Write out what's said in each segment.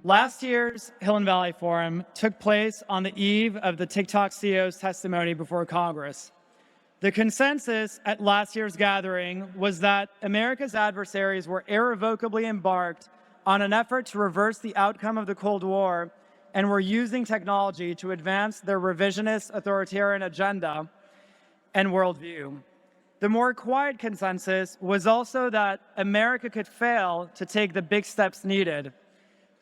Last year's Hill and Valley Forum took place on the eve of the TikTok CEO's testimony before Congress. The consensus at last year's gathering was that America's adversaries were irrevocably embarked on an effort to reverse the outcome of the Cold War and were using technology to advance their revisionist authoritarian agenda and worldview. The more quiet consensus was also that America could fail to take the big steps needed.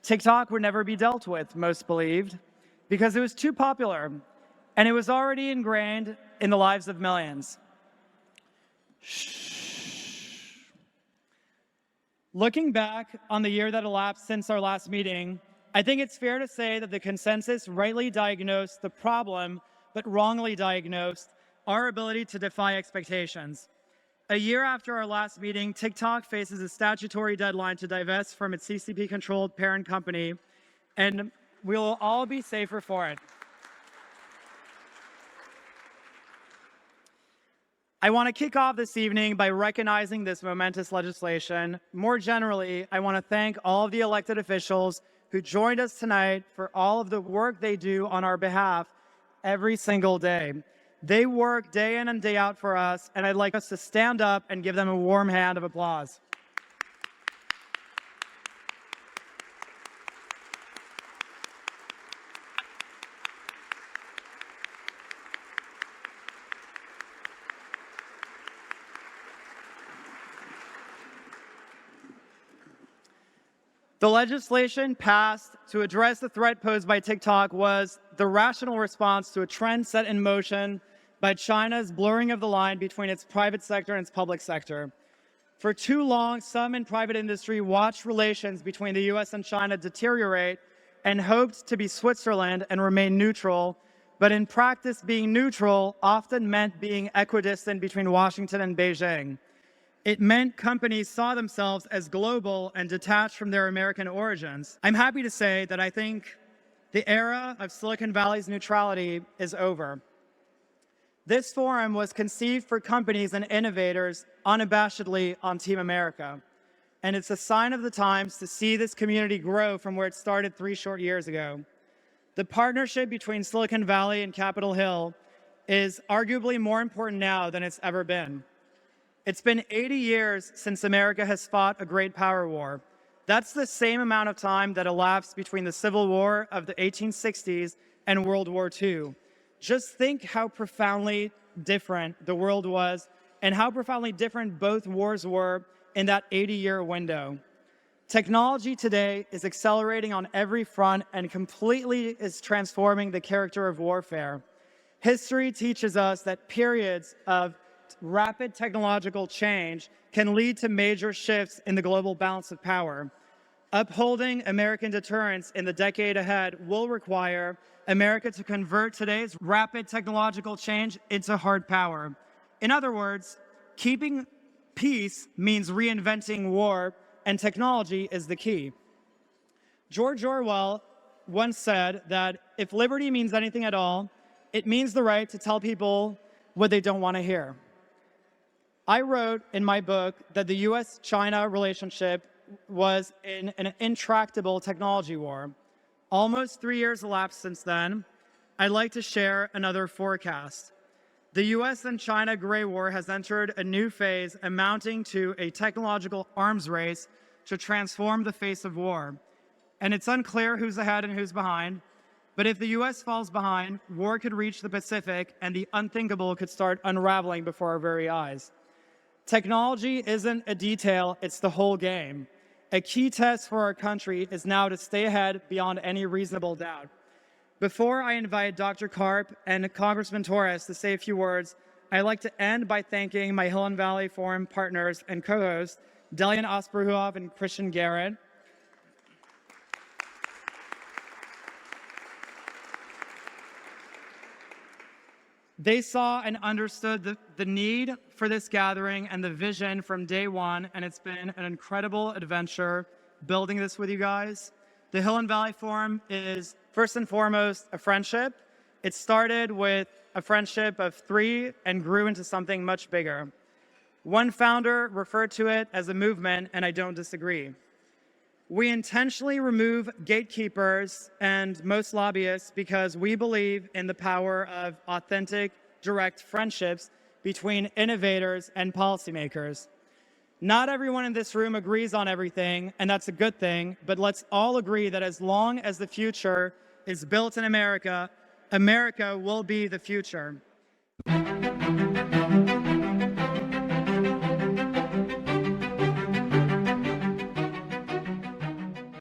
TikTok would never be dealt with, most believed, because it was too popular, and it was already ingrained in the lives of millions. Shh. Looking back on the year that elapsed since our last meeting, I think it's fair to say that the consensus rightly diagnosed the problem, but wrongly diagnosed our ability to defy expectations. A year after our last meeting, TikTok faces a statutory deadline to divest from its CCP-controlled parent company, and we will all be safer for it. I want to kick off this evening by recognizing this momentous legislation. More generally, I want to thank all of the elected officials who joined us tonight for all of the work they do on our behalf every single day. They work day in and day out for us, and I'd like us to stand up and give them a warm hand of applause. The legislation passed to address the threat posed by TikTok was the rational response to a trend set in motion by China's blurring of the line between its private sector and its public sector. For too long, some in private industry watched relations between the US and China deteriorate and hoped to be Switzerland and remain neutral, but in practice, being neutral often meant being equidistant between Washington and Beijing. It meant companies saw themselves as global and detached from their American origins. I'm happy to say that I think the era of Silicon Valley's neutrality is over. This forum was conceived for companies and innovators unabashedly on Team America. And it's a sign of the times to see this community grow from where it started 3 short years ago. The partnership between Silicon Valley and Capitol Hill is arguably more important now than it's ever been. It's been 80 years since America has fought a great power war. That's the same amount of time that elapsed between the Civil War of the 1860s and World War II. Just think how profoundly different the world was and how profoundly different both wars were in that 80-year window. Technology today is accelerating on every front and completely is transforming the character of warfare. History teaches us that periods of rapid technological change can lead to major shifts in the global balance of power. Upholding American deterrence in the decade ahead will require America to convert today's rapid technological change into hard power. In other words, keeping peace means reinventing war, and technology is the key. George Orwell once said that if liberty means anything at all, it means the right to tell people what they don't want to hear. I wrote in my book that the US-China relationship was in an intractable technology war. Almost 3 years elapsed since then. I'd like to share another forecast. The US and China gray war has entered a new phase amounting to a technological arms race to transform the face of war. And it's unclear who's ahead and who's behind, but if the US falls behind, war could reach the Pacific and the unthinkable could start unraveling before our very eyes. Technology isn't a detail, it's the whole game. A key test for our country is now to stay ahead beyond any reasonable doubt. Before I invite Dr. Karp and Congressman Torres to say a few words, I'd like to end by thanking my Hill and Valley Forum partners and co-hosts, Delian Asperhuov and Christian Garrett. They saw and understood the need for this gathering and the vision from day one, and it's been an incredible adventure building this with you guys. The Hill and Valley Forum is first and foremost a friendship. It started with a friendship of 3 and grew into something much bigger. One founder referred to it as a movement, and I don't disagree. We intentionally remove gatekeepers and most lobbyists because we believe in the power of authentic, direct friendships between innovators and policymakers. Not everyone in this room agrees on everything, and that's a good thing, but let's all agree that as long as the future is built in America, America will be the future.